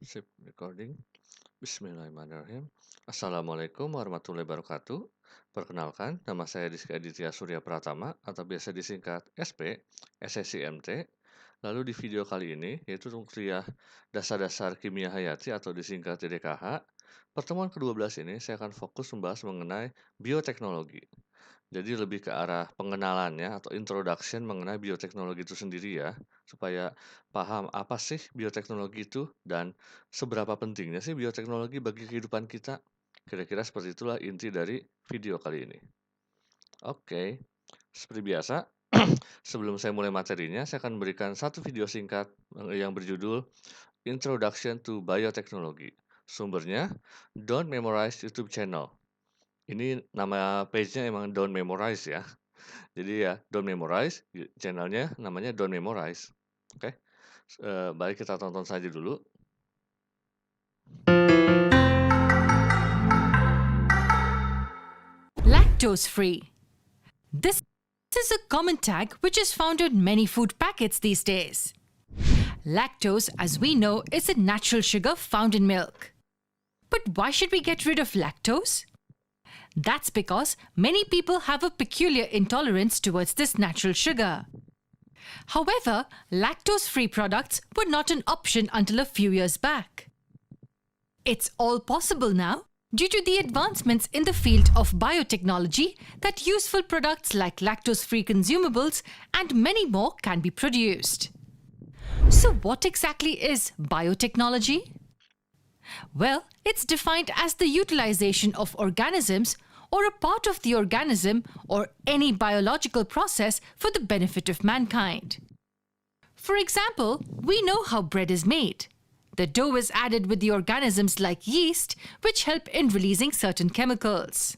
Sip, recording. Bismillahirrahmanirrahim. Assalamualaikum warahmatullahi wabarakatuh. Perkenalkan, nama saya Rizky Aditya Surya Pratama atau biasa disingkat SP, SSIMT. Lalu di video kali ini, yaitu kuliah Dasar-Dasar Kimia Hayati atau disingkat DDKH, pertemuan ke-12 ini saya akan fokus membahas mengenai bioteknologi. Jadi lebih ke arah pengenalannya atau introduction mengenai bioteknologi itu sendiri ya, supaya paham apa sih bioteknologi itu dan seberapa pentingnya sih bioteknologi bagi kehidupan kita. Kira-kira seperti itulah inti dari video kali ini. Oke, seperti biasa, sebelum saya mulai materinya, saya akan memberikan satu video singkat yang berjudul Introduction to Biotechnology. Sumbernya, Don't Memorize YouTube Channel. Ini nama page-nya emang Don't Memorize ya. Jadi ya, Don't Memorize, channelnya namanya Don't Memorize. Oke, baik kita tonton saja dulu. Lactose-free. This is a common tag which is found on many food packets these days. Lactose, as we know, is a natural sugar found in milk. But why should we get rid of lactose? That's because many people have a peculiar intolerance towards this natural sugar. However, lactose-free products were not an option until a few years back. It's all possible now due to the advancements in the field of biotechnology that useful products like lactose-free consumables and many more can be produced. So what exactly is biotechnology? Well, it's defined as the utilization of organisms or a part of the organism or any biological process for the benefit of mankind. For example, we know how bread is made. The dough is added with the organisms like yeast, which help in releasing certain chemicals.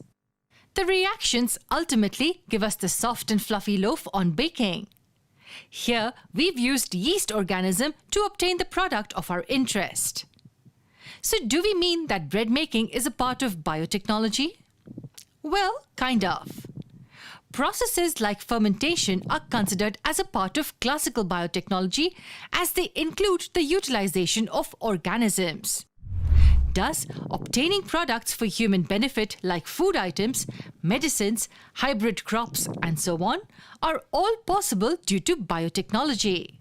The reactions ultimately give us the soft and fluffy loaf on baking. Here, we've used yeast organism to obtain the product of our interest. So do we mean that bread making is a part of biotechnology? Well, kind of. Processes like fermentation are considered as a part of classical biotechnology as they include the utilization of organisms. Thus, obtaining products for human benefit like food items, medicines, hybrid crops, and so on are all possible due to biotechnology.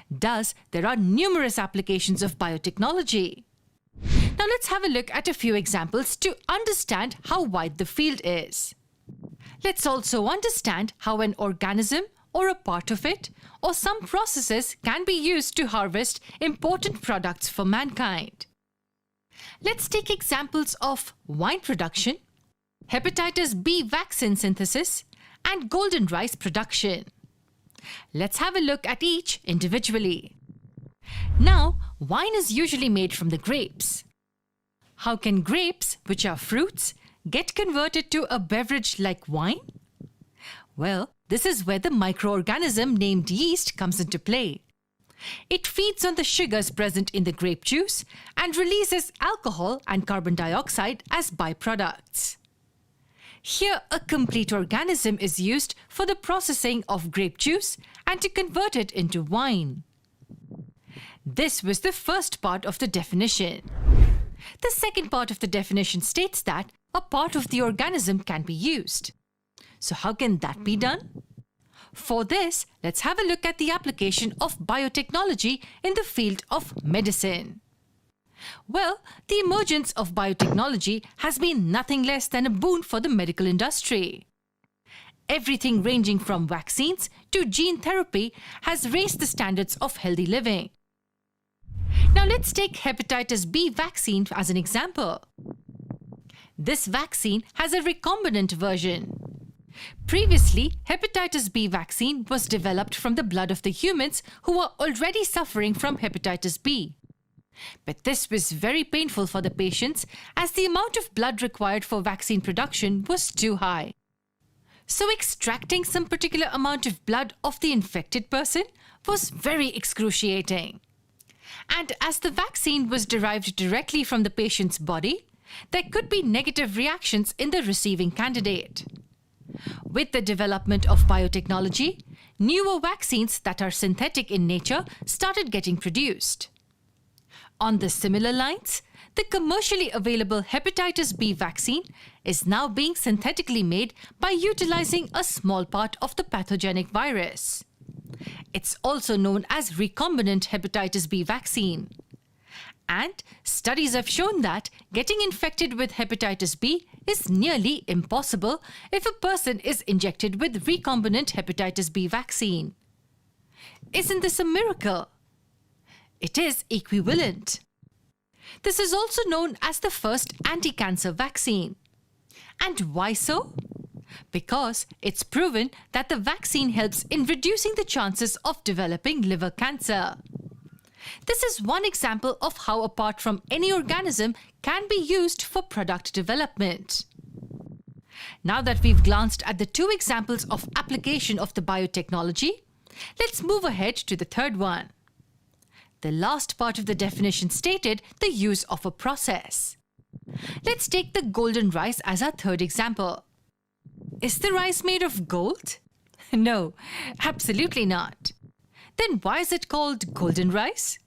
Thus, there are numerous applications of biotechnology. Now let's have a look at a few examples to understand how wide the field is. Let's also understand how an organism or a part of it or some processes can be used to harvest important products for mankind. Let's take examples of wine production, hepatitis B vaccine synthesis, and golden rice production. Let's have a look at each individually. Now, wine is usually made from the grapes. How can grapes, which are fruits, get converted to a beverage like wine? Well, this is where the microorganism named yeast comes into play. It feeds on the sugars present in the grape juice and releases alcohol and carbon dioxide as byproducts. Here, a complete organism is used for the processing of grape juice and to convert it into wine. This was the first part of the definition. The second part of the definition states that a part of the organism can be used. So how can that be done? For this, let's have a look at the application of biotechnology in the field of medicine. Well, the emergence of biotechnology has been nothing less than a boon for the medical industry. Everything ranging from vaccines to gene therapy has raised the standards of healthy living. Now let's take hepatitis B vaccine as an example. This vaccine has a recombinant version. Previously, hepatitis B vaccine was developed from the blood of the humans who were already suffering from hepatitis B. But this was very painful for the patients as the amount of blood required for vaccine production was too high. So extracting some particular amount of blood of the infected person was very excruciating. And as the vaccine was derived directly from the patient's body, there could be negative reactions in the receiving candidate. With the development of biotechnology, newer vaccines that are synthetic in nature started getting produced. On the similar lines, the commercially available hepatitis B vaccine is now being synthetically made by utilizing a small part of the pathogenic virus. It's also known as recombinant hepatitis B vaccine. And studies have shown that getting infected with hepatitis B is nearly impossible if a person is injected with recombinant hepatitis B vaccine. Isn't this a miracle? It is equivalent. This is also known as the first anti-cancer vaccine. And why so? Because it's proven that the vaccine helps in reducing the chances of developing liver cancer. This is one example of how a part from any organism can be used for product development. Now that we've glanced at the two examples of application of the biotechnology, let's move ahead to the third one. The last part of the definition stated the use of a process. Let's take the golden rice as our third example. Is the rice made of gold? No, absolutely not. Then why is it called golden rice?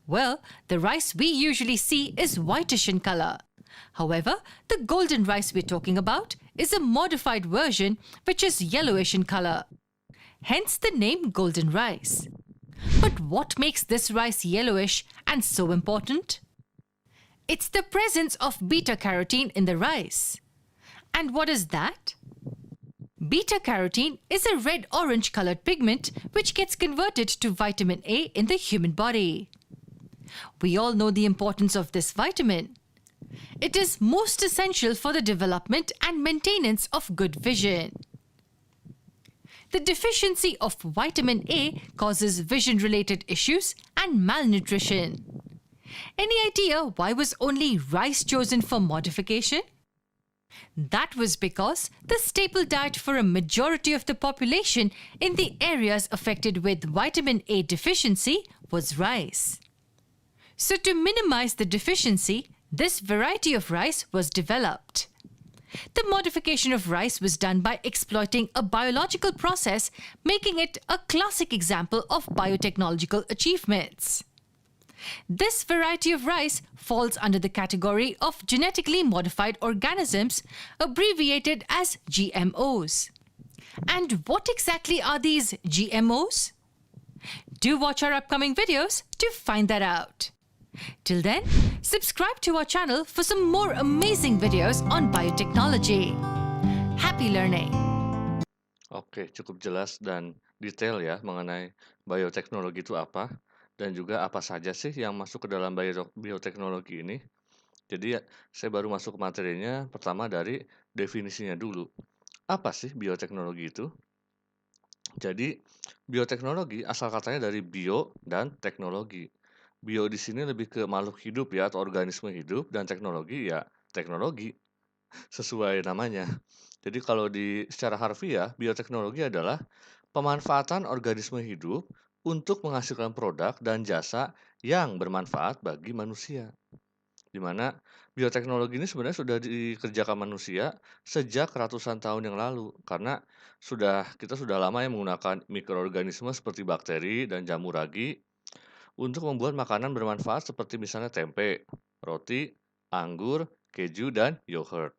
Well, the rice we usually see is whitish in color. However, the golden rice we're talking about is a modified version which is yellowish in color. Hence the name golden rice. But what makes this rice yellowish and so important? It's the presence of beta-carotene in the rice. And what is that? Beta-carotene is a red-orange colored pigment which gets converted to vitamin A in the human body. We all know the importance of this vitamin. It is most essential for the development and maintenance of good vision. The deficiency of vitamin A causes vision-related issues and malnutrition. Any idea why was only rice chosen for modification? That was because the staple diet for a majority of the population in the areas affected with vitamin A deficiency was rice. So to minimize the deficiency, this variety of rice was developed. The modification of rice was done by exploiting a biological process, making it a classic example of biotechnological achievements. This variety of rice falls under the category of genetically modified organisms, abbreviated as GMOs. And what exactly are these GMOs? Do watch our upcoming videos to find that out. Till then, subscribe to our channel for some more amazing videos on biotechnology. Happy learning! Oke, cukup jelas dan detail ya mengenai bioteknologi itu apa dan juga apa saja sih yang masuk ke dalam bioteknologi ini. Jadi saya baru masuk ke materinya, pertama dari definisinya dulu. Apa sih bioteknologi itu? Jadi, bioteknologi asal katanya dari bio dan teknologi. Bio di sini lebih ke makhluk hidup ya atau organisme hidup, dan teknologi ya teknologi sesuai namanya. Jadi kalau secara harfiah, bioteknologi adalah pemanfaatan organisme hidup untuk menghasilkan produk dan jasa yang bermanfaat bagi manusia. Di mana bioteknologi ini sebenarnya sudah dikerjakan manusia sejak ratusan tahun yang lalu, karena kita sudah lama ya menggunakan mikroorganisme seperti bakteri dan jamur ragi untuk membuat makanan bermanfaat seperti misalnya tempe, roti, anggur, keju, dan yogurt.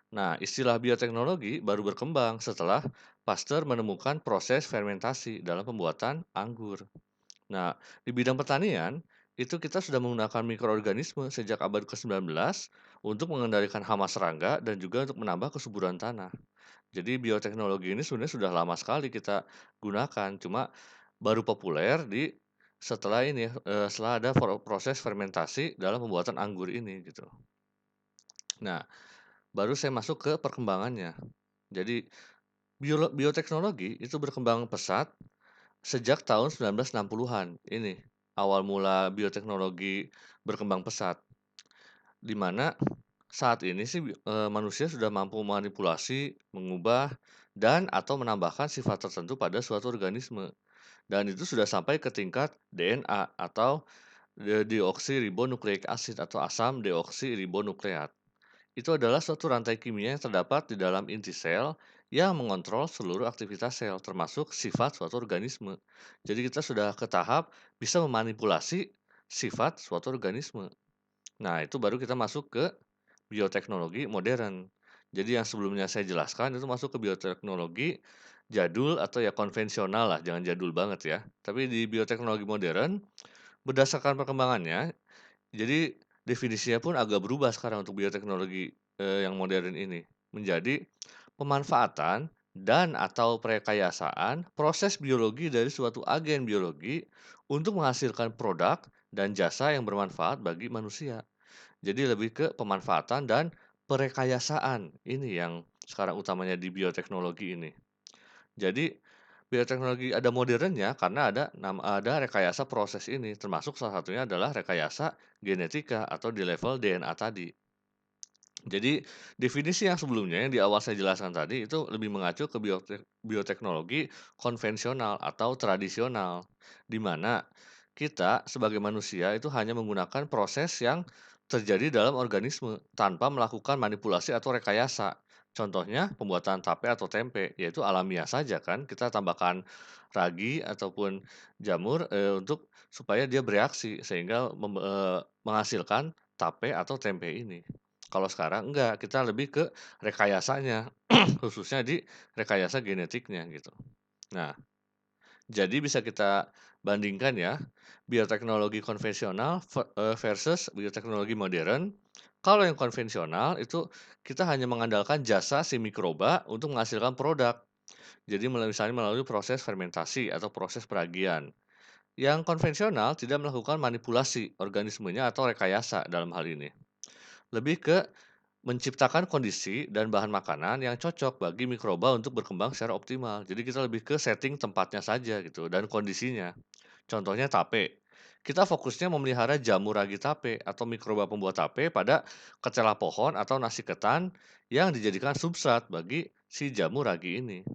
Nah, istilah bioteknologi baru berkembang setelah Pasteur menemukan proses fermentasi dalam pembuatan anggur. Nah, di bidang pertanian, itu kita sudah menggunakan mikroorganisme sejak abad ke-19 untuk mengendalikan hama serangga dan juga untuk menambah kesuburan tanah. Jadi bioteknologi ini sebenarnya sudah lama sekali kita gunakan, cuma baru populer setelah ini ya, setelah ada proses fermentasi dalam pembuatan anggur ini gitu. Nah, baru saya masuk ke perkembangannya. Jadi bioteknologi itu berkembang pesat sejak tahun 1960-an. Ini awal mula bioteknologi berkembang pesat. Di mana saat ini sih manusia sudah mampu memanipulasi, mengubah, dan atau menambahkan sifat tertentu pada suatu organisme. Dan itu sudah sampai ke tingkat DNA atau deoksiribonukleik acid atau asam deoksiribonukleat. Itu adalah suatu rantai kimia yang terdapat di dalam inti sel yang mengontrol seluruh aktivitas sel, termasuk sifat suatu organisme. Jadi kita sudah ke tahap bisa memanipulasi sifat suatu organisme. Nah, itu baru kita masuk ke bioteknologi modern. Jadi yang sebelumnya saya jelaskan itu masuk ke bioteknologi jadul atau ya konvensional lah, jangan jadul banget ya. Tapi di bioteknologi modern, berdasarkan perkembangannya, jadi definisinya pun agak berubah sekarang untuk bioteknologi yang modern ini. Menjadi pemanfaatan dan atau perekayasaan proses biologi dari suatu agen biologi untuk menghasilkan produk dan jasa yang bermanfaat bagi manusia. Jadi lebih ke pemanfaatan dan perekayasaan. Ini yang sekarang utamanya di bioteknologi ini. Jadi bioteknologi ada modernnya karena ada rekayasa proses ini, termasuk salah satunya adalah rekayasa genetika atau di level DNA tadi. Jadi definisi yang sebelumnya yang di awal saya jelaskan tadi itu lebih mengacu ke bioteknologi konvensional atau tradisional, di mana kita sebagai manusia itu hanya menggunakan proses yang terjadi dalam organisme tanpa melakukan manipulasi atau rekayasa. Contohnya pembuatan tape atau tempe, yaitu alamiah saja kan, kita tambahkan ragi ataupun jamur untuk supaya dia bereaksi sehingga menghasilkan tape atau tempe ini. Kalau sekarang enggak, kita lebih ke rekayasanya, khususnya di rekayasa genetiknya gitu. Nah, jadi bisa kita bandingkan ya, bioteknologi konvensional versus bioteknologi modern. Kalau yang konvensional itu kita hanya mengandalkan jasa si mikroba untuk menghasilkan produk. Jadi misalnya melalui proses fermentasi atau proses peragian. Yang konvensional tidak melakukan manipulasi organismenya atau rekayasa dalam hal ini. Lebih ke menciptakan kondisi dan bahan makanan yang cocok bagi mikroba untuk berkembang secara optimal. Jadi kita lebih ke setting tempatnya saja gitu dan kondisinya. Contohnya tape. Kita fokusnya memelihara jamur ragi tape atau mikroba pembuat tape pada ketela pohon atau nasi ketan yang dijadikan substrat bagi si jamur ragi ini.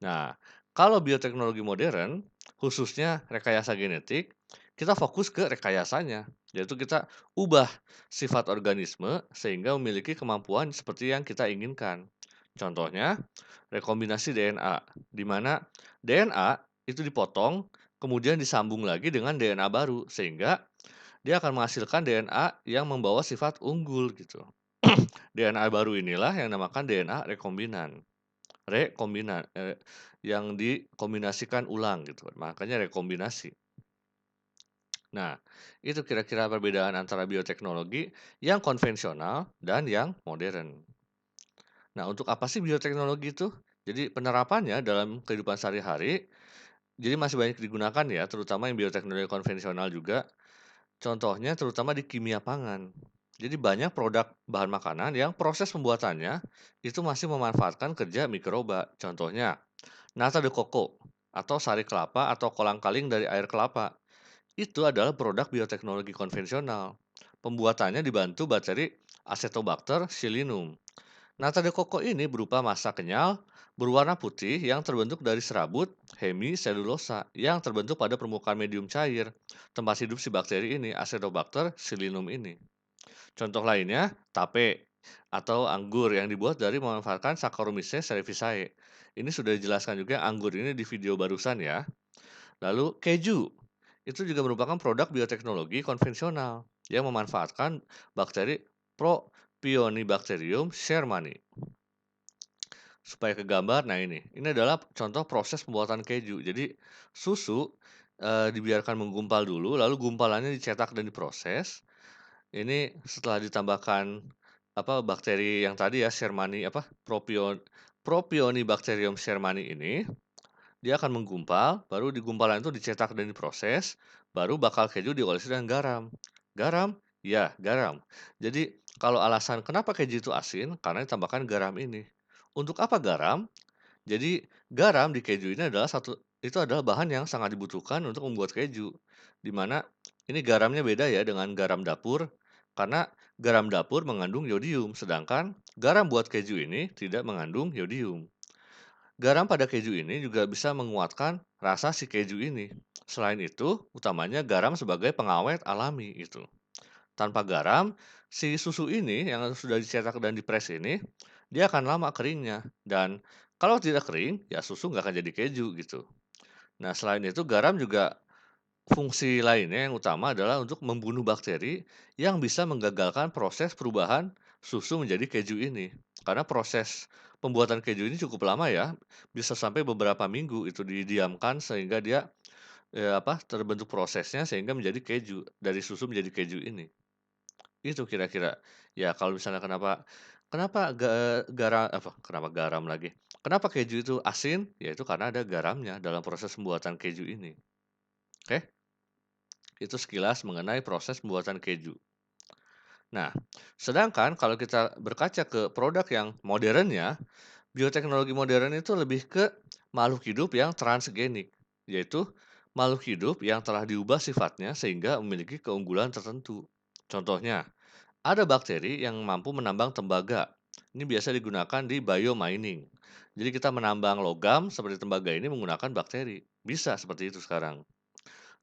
Nah, kalau bioteknologi modern, khususnya rekayasa genetik, kita fokus ke rekayasanya, yaitu kita ubah sifat organisme sehingga memiliki kemampuan seperti yang kita inginkan. Contohnya, rekombinasi DNA, di mana DNA itu dipotong, kemudian disambung lagi dengan DNA baru, sehingga dia akan menghasilkan DNA yang membawa sifat unggul gitu. DNA baru inilah yang dinamakan DNA rekombinan. Rekombinan, yang dikombinasikan ulang gitu, makanya rekombinasi. Nah, itu kira-kira perbedaan antara bioteknologi yang konvensional dan yang modern. Nah, untuk apa sih bioteknologi itu? Jadi penerapannya dalam kehidupan sehari-hari, jadi masih banyak digunakan ya, terutama yang bioteknologi konvensional juga. Contohnya terutama di kimia pangan. Jadi banyak produk bahan makanan yang proses pembuatannya itu masih memanfaatkan kerja mikroba. Contohnya, nata de coco atau sari kelapa atau kolang-kaling dari air kelapa. Itu adalah produk bioteknologi konvensional. Pembuatannya dibantu bakteri Acetobacter pseudomonas. Nata de coco ini berupa massa kenyal berwarna putih yang terbentuk dari serabut hemiselulosa yang terbentuk pada permukaan medium cair. Tempat hidup si bakteri ini, Acetobacter pseudomonas ini. Contoh lainnya, tape atau anggur yang dibuat dari memanfaatkan Saccharomyces cerevisiae. Ini sudah dijelaskan juga anggur ini di video barusan ya. Lalu keju, itu juga merupakan produk bioteknologi konvensional yang memanfaatkan bakteri Propionibacterium shermani. Supaya ke gambar, nah ini adalah contoh proses pembuatan keju. Jadi susu dibiarkan menggumpal dulu, lalu gumpalannya dicetak dan diproses. Ini setelah ditambahkan bakteri yang tadi ya Shermani Propionibacterium shermani ini, dia akan menggumpal, baru di gumpalan itu dicetak dan diproses, baru bakal keju diolesi dengan garam. Garam? Ya, garam. Jadi, kalau alasan kenapa keju itu asin, karena ditambahkan garam ini. Untuk apa garam? Jadi, garam di keju ini itu adalah bahan yang sangat dibutuhkan untuk membuat keju. Di mana ini garamnya beda ya dengan garam dapur, karena garam dapur mengandung yodium, sedangkan garam buat keju ini tidak mengandung yodium. Garam pada keju ini juga bisa menguatkan rasa si keju ini. Selain itu, utamanya garam sebagai pengawet alami itu. Tanpa garam, si susu ini yang sudah dicetak dan dipres ini, dia akan lama keringnya. Dan kalau tidak kering, ya susu nggak akan jadi keju gitu. Nah, selain itu garam juga Fungsi lainnya yang utama adalah untuk membunuh bakteri yang bisa menggagalkan proses perubahan susu menjadi keju ini. Karena proses pembuatan keju ini cukup lama ya, bisa sampai beberapa minggu itu didiamkan sehingga dia terbentuk prosesnya sehingga menjadi keju, dari susu menjadi keju ini. Itu kira-kira. Ya kalau misalnya kenapa kenapa kenapa garam lagi, kenapa keju itu asin, ya itu karena ada garamnya dalam proses pembuatan keju ini. Oke, itu sekilas mengenai proses pembuatan keju. Nah, sedangkan kalau kita berkaca ke produk yang modernnya, bioteknologi modern itu lebih ke makhluk hidup yang transgenik, yaitu makhluk hidup yang telah diubah sifatnya sehingga memiliki keunggulan tertentu. Contohnya, ada bakteri yang mampu menambang tembaga. Ini biasa digunakan di biomining. Jadi kita menambang logam seperti tembaga ini menggunakan bakteri. Bisa seperti itu sekarang.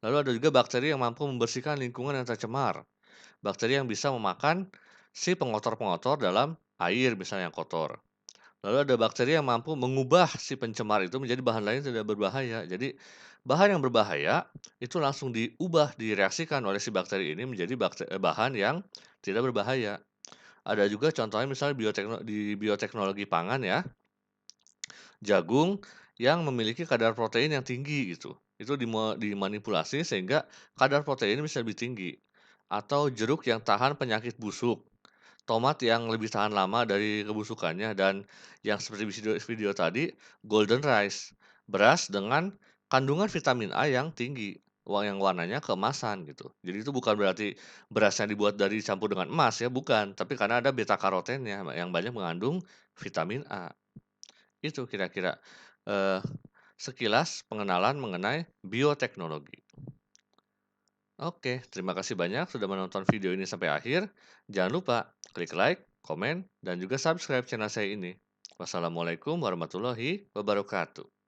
Lalu ada juga bakteri yang mampu membersihkan lingkungan yang tercemar. Bakteri yang bisa memakan si pengotor-pengotor dalam air misalnya yang kotor. Lalu ada bakteri yang mampu mengubah si pencemar itu menjadi bahan lain yang tidak berbahaya. Jadi bahan yang berbahaya itu langsung diubah, direaksikan oleh si bakteri ini menjadi bahan yang tidak berbahaya. Ada juga contohnya misalnya di bioteknologi pangan ya, jagung yang memiliki kadar protein yang tinggi gitu. Itu dimanipulasi sehingga kadar protein bisa lebih tinggi. Atau jeruk yang tahan penyakit busuk, tomat yang lebih tahan lama dari kebusukannya, dan yang seperti video tadi, golden rice, beras dengan kandungan vitamin A yang tinggi, yang warnanya keemasan gitu. Jadi itu bukan berarti beras yang dibuat dari campur dengan emas ya, bukan, tapi karena ada beta karotennya yang banyak mengandung vitamin A. Itu kira-kira, eee, sekilas pengenalan mengenai bioteknologi. Oke, terima kasih banyak sudah menonton video ini sampai akhir. Jangan lupa klik like, komen, dan juga subscribe channel saya ini. Wassalamualaikum warahmatullahi wabarakatuh.